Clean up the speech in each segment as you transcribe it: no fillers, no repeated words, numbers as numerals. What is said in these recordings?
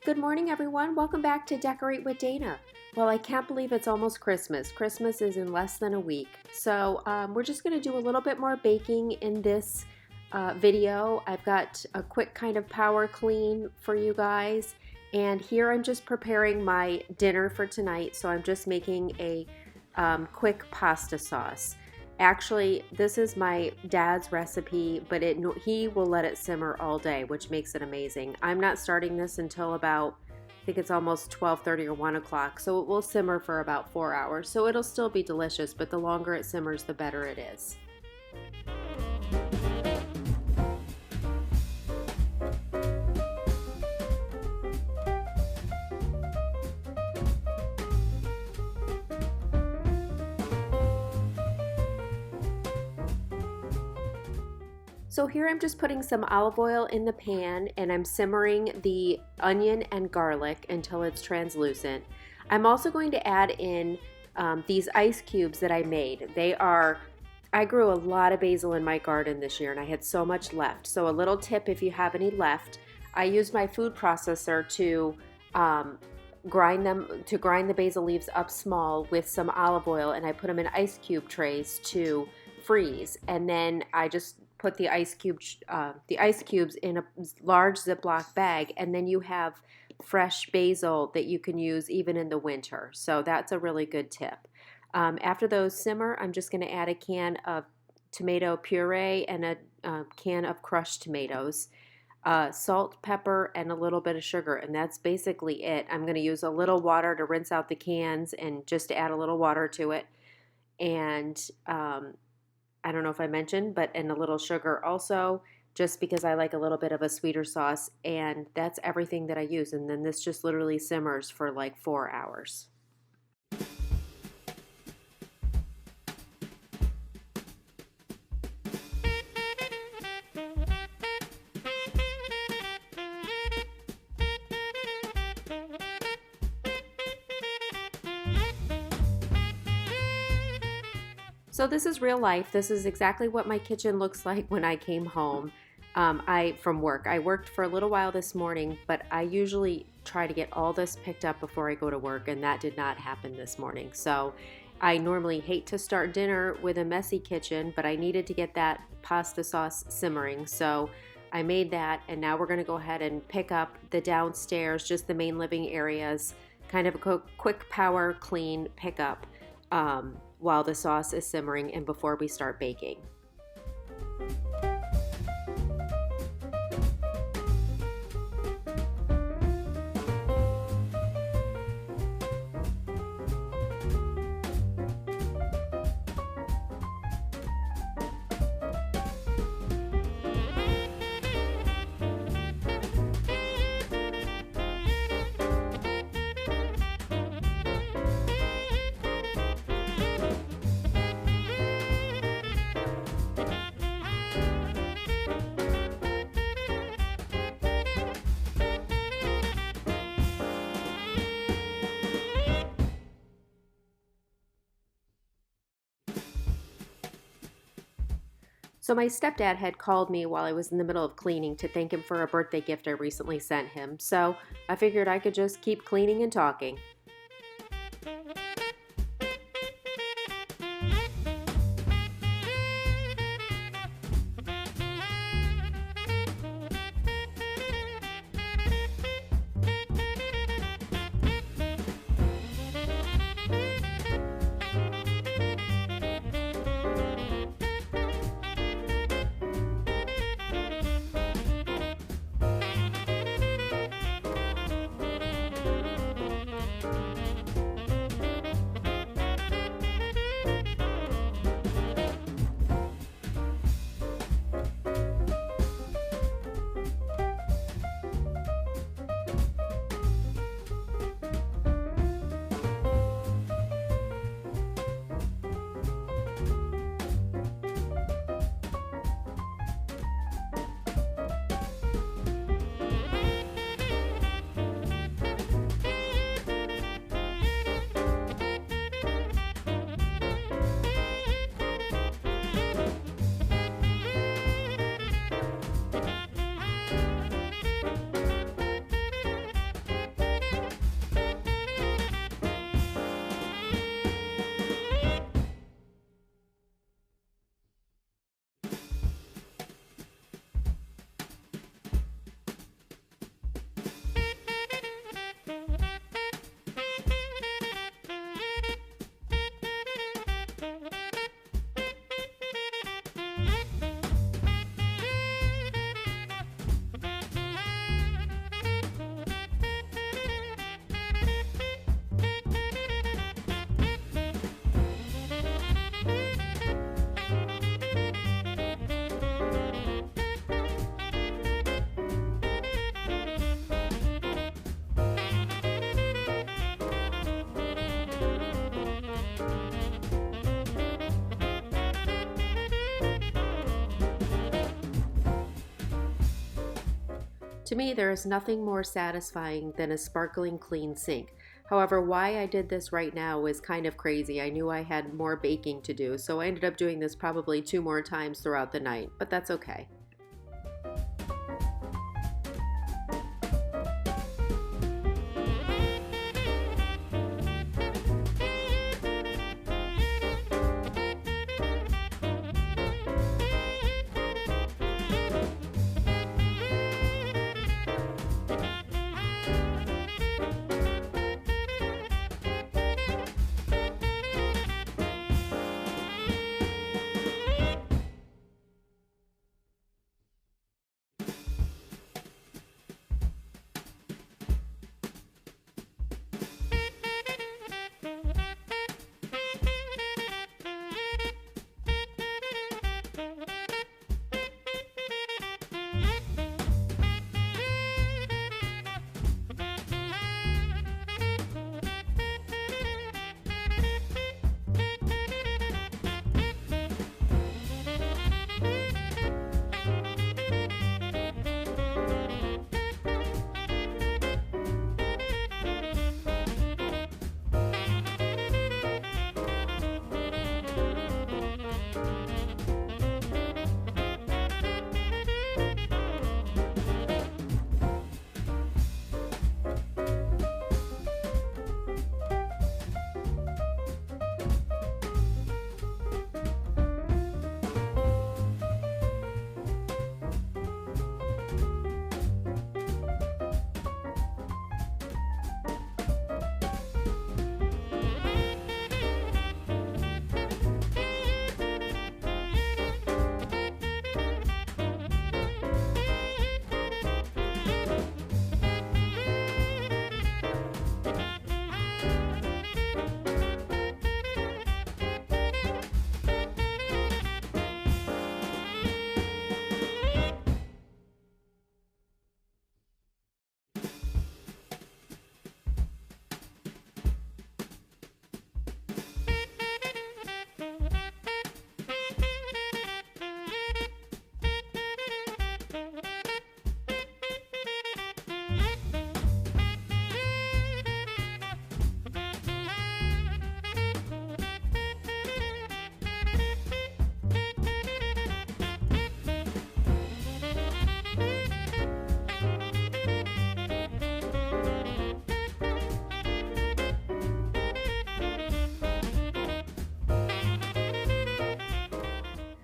Good morning, everyone. Welcome back to Decorate with Dana. Well, I can't believe it's almost Christmas. Christmas is in less than a week. So we're just going to do a little bit more baking in this video. I've got a quick kind of power clean for you guys. And here I'm just preparing my dinner for tonight. So I'm just making a quick pasta sauce. Actually, this is my dad's recipe, but he will let it simmer all day, which makes it amazing. I'm not starting this until about, I think it's almost 12:30 or 1 o'clock, so it will simmer for about 4 hours. So it'll still be delicious, but the longer it simmers, the better it is. So here I'm just putting some olive oil in the pan and I'm simmering the onion and garlic until it's translucent. I'm also going to add in these ice cubes that I made. I grew a lot of basil in my garden this year and I had so much left. So a little tip, if you have any left, I used my food processor to grind the basil leaves up small with some olive oil, and I put them in ice cube trays to freeze. And then I just put the ice cubes in a large Ziploc bag, and then you have fresh basil that you can use even in the winter. So that's a really good tip. After those simmer, I'm just going to add a can of tomato puree and a can of crushed tomatoes, salt, pepper, and a little bit of sugar, and that's basically it. I'm going to use a little water to rinse out the cans and just add a little water to it. And I don't know if I mentioned, and a little sugar also, just because I like a little bit of a sweeter sauce, and that's everything that I use. And then this just literally simmers for like 4 hours. So this is real life. This is exactly what my kitchen looks like when I came home from work. I worked for a little while this morning, but I usually try to get all this picked up before I go to work, and that did not happen this morning. So I normally hate to start dinner with a messy kitchen, but I needed to get that pasta sauce simmering. So I made that, and now we're going to go ahead and pick up the downstairs, just the main living areas, kind of a quick power clean pickup while the sauce is simmering and before we start baking. So my stepdad had called me while I was in the middle of cleaning to thank him for a birthday gift I recently sent him. So I figured I could just keep cleaning and talking. To me, there is nothing more satisfying than a sparkling clean sink. However, why I did this right now was kind of crazy. I knew I had more baking to do, so I ended up doing this probably 2 more times throughout the night, but that's okay.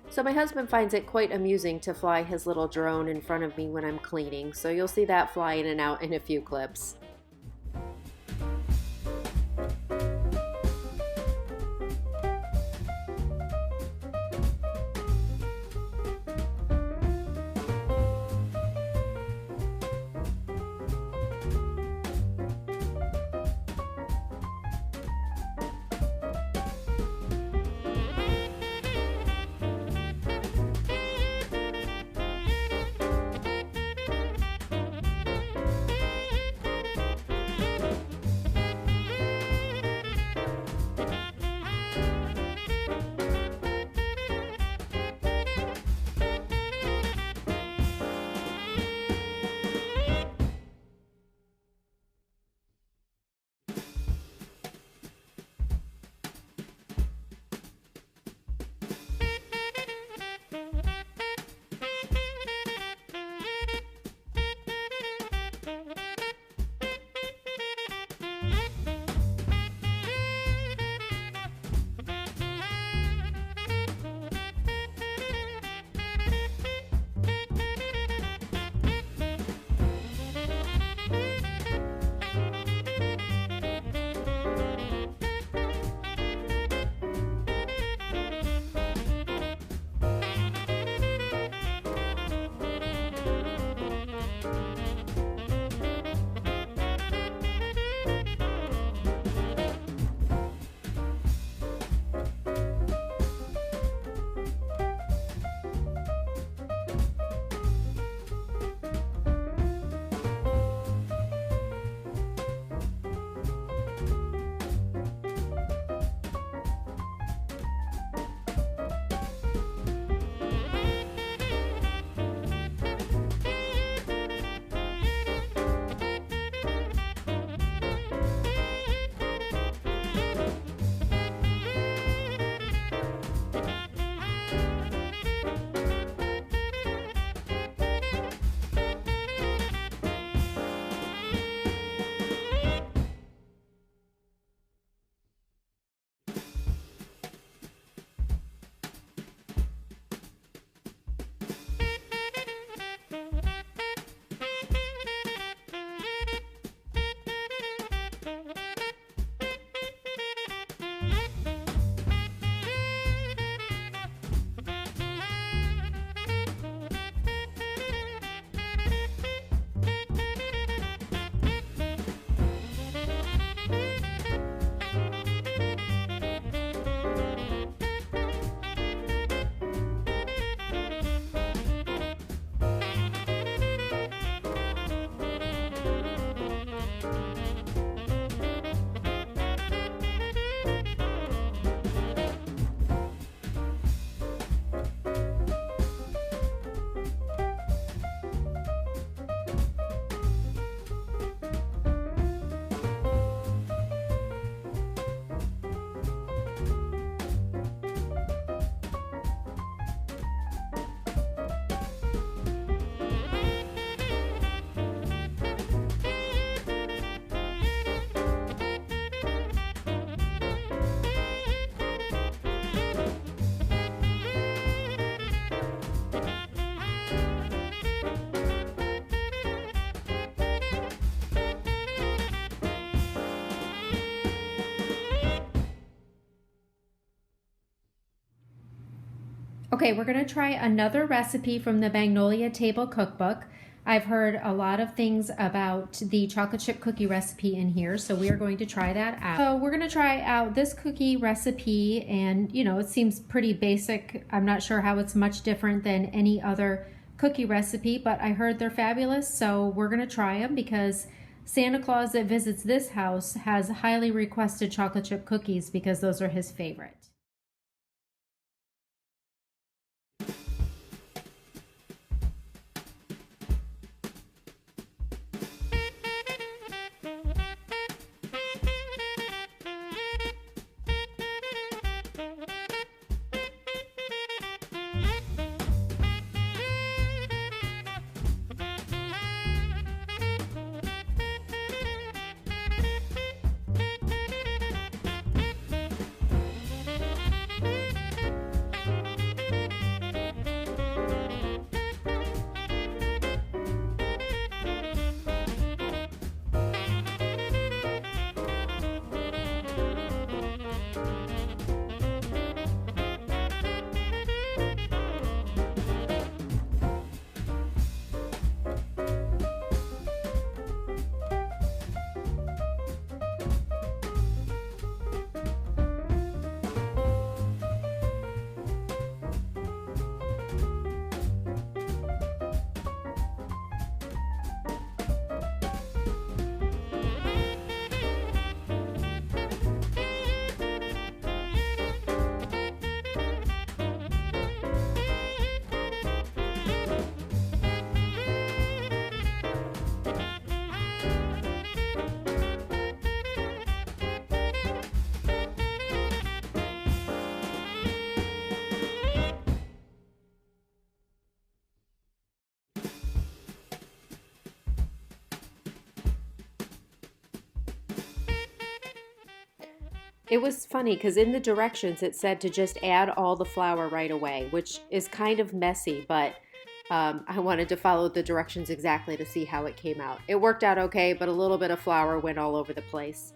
So my husband finds it quite amusing to fly his little drone in front of me when I'm cleaning, so you'll see that fly in and out in a few clips. Okay, we're going to try another recipe from the Magnolia Table Cookbook. I've heard a lot of things about the chocolate chip cookie recipe in here, so we are going to try that out. So we're going to try out this cookie recipe, and it seems pretty basic. I'm not sure how it's much different than any other cookie recipe, but I heard they're fabulous, so we're going to try them because Santa Claus that visits this house has highly requested chocolate chip cookies because those are his favorite. It was funny because in the directions it said to just add all the flour right away, which is kind of messy, but I wanted to follow the directions exactly to see how it came out. It worked out okay, but a little bit of flour went all over the place.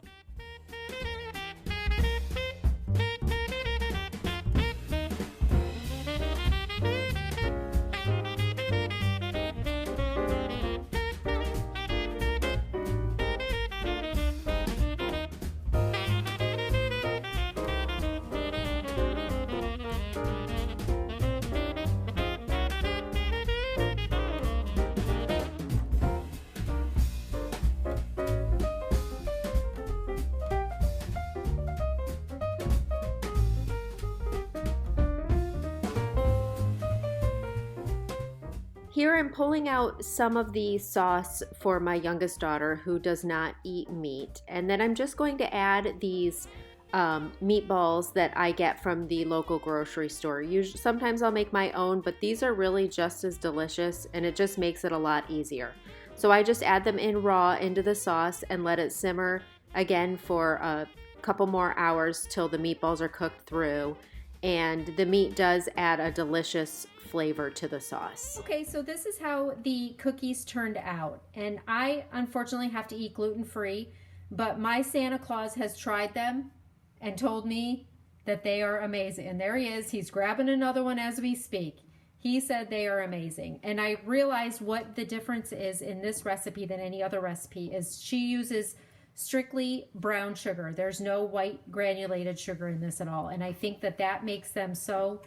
Here I'm pulling out some of the sauce for my youngest daughter who does not eat meat. And then I'm just going to add these meatballs that I get from the local grocery store. Sometimes I'll make my own, but these are really just as delicious and it just makes it a lot easier. So I just add them in raw into the sauce and let it simmer again for a couple more hours till the meatballs are cooked through. And the meat does add a delicious flavor to the sauce. Okay, so this is how the cookies turned out. And I unfortunately have to eat gluten-free, but my Santa Claus has tried them and told me that they are amazing. And there he is. He's grabbing another one as we speak. He said they are amazing. And I realized what the difference is in this recipe than any other recipe is she uses strictly brown sugar. There's no white granulated sugar in this at all. And I think that that makes them so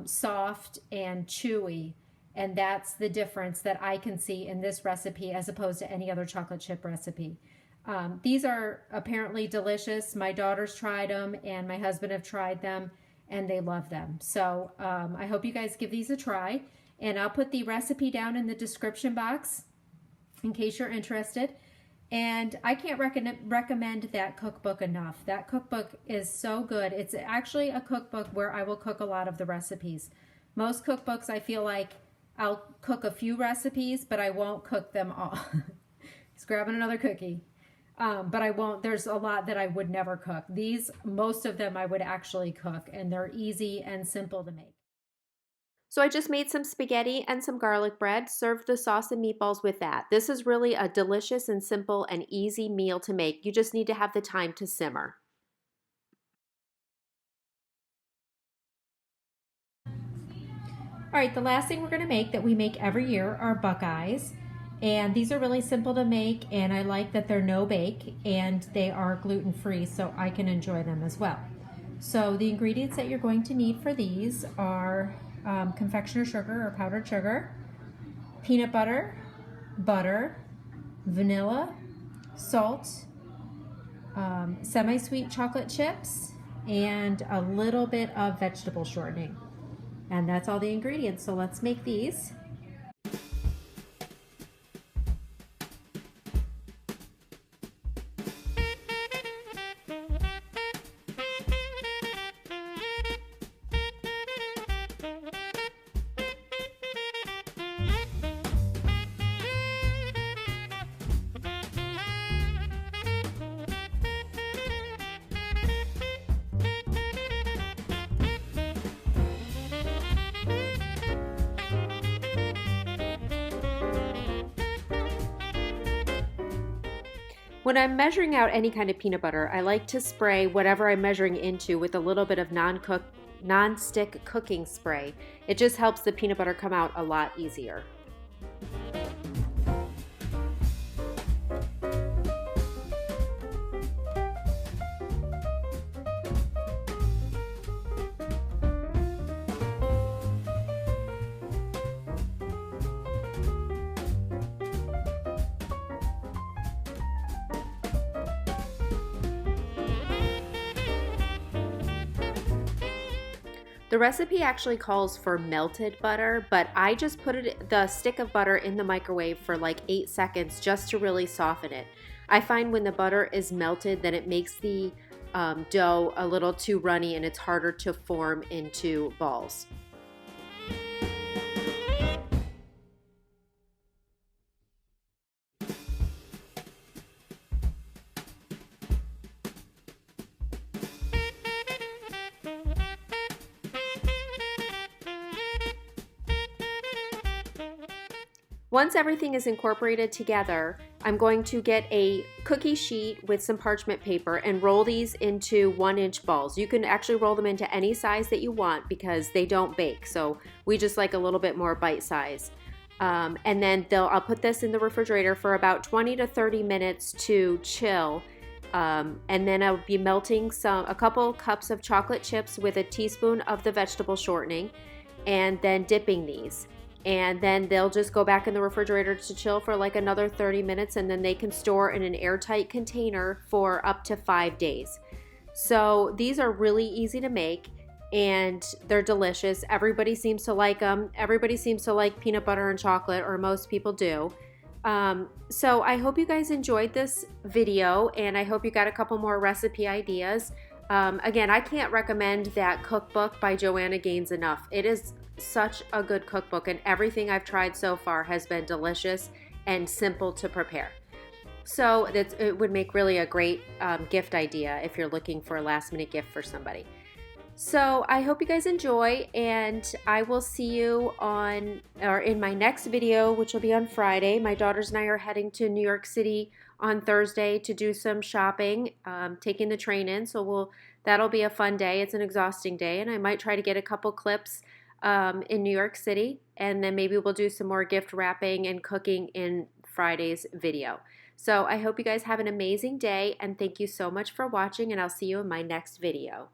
soft and chewy. And that's the difference that I can see in this recipe as opposed to any other chocolate chip recipe. These are apparently delicious. My daughters tried them and my husband have tried them and they love them. So I hope you guys give these a try. And I'll put the recipe down in the description box in case you're interested. And I can't recommend that cookbook enough. That cookbook is so good. It's actually a cookbook where I will cook a lot of the recipes. Most cookbooks, I feel like I'll cook a few recipes, but I won't cook them all. He's grabbing another cookie. But I won't. There's a lot that I would never cook. These, most of them I would actually cook, and they're easy and simple to make. So I just made some spaghetti and some garlic bread, served the sauce and meatballs with that. This is really a delicious and simple and easy meal to make. You just need to have the time to simmer. All right, the last thing we're going to make that we make every year are Buckeyes. And these are really simple to make, and I like that they're no bake and they are gluten-free, so I can enjoy them as well. So the ingredients that you're going to need for these are confectioner sugar or powdered sugar, peanut butter, butter, vanilla, salt, semi-sweet chocolate chips, and a little bit of vegetable shortening. And that's all the ingredients, so let's make these. When I'm measuring out any kind of peanut butter, I like to spray whatever I'm measuring into with a little bit of non-stick cooking spray. It just helps the peanut butter come out a lot easier. The recipe actually calls for melted butter, but I just put the stick of butter in the microwave for like 8 seconds just to really soften it. I find when the butter is melted, then it makes the dough a little too runny and it's harder to form into balls. Once everything is incorporated together, I'm going to get a cookie sheet with some parchment paper and roll these into 1-inch balls. You can actually roll them into any size that you want because they don't bake, so we just like a little bit more bite size. And then I'll put this in the refrigerator for about 20 to 30 minutes to chill. And then I'll be melting a couple cups of chocolate chips with a teaspoon of the vegetable shortening and then dipping these. And then they'll just go back in the refrigerator to chill for like another 30 minutes, and then they can store in an airtight container for up to 5 days. So these are really easy to make and they're delicious. Everybody seems to like them. Everybody seems to like peanut butter and chocolate, or most people do. So I hope you guys enjoyed this video, and I hope you got a couple more recipe ideas. Again, I can't recommend that cookbook by Joanna Gaines enough. It is such a good cookbook, and everything I've tried so far has been delicious and simple to prepare. So it would make really a great gift idea if you're looking for a last minute gift for somebody. So I hope you guys enjoy, and I will see you in my next video, which will be on Friday. My daughters and I are heading to New York City on Thursday to do some shopping, taking the train in. So that'll be a fun day. It's an exhausting day, and I might try to get a couple clips in New York City, and then maybe we'll do some more gift wrapping and cooking in Friday's video. So I hope you guys have an amazing day, and thank you so much for watching, and I'll see you in my next video.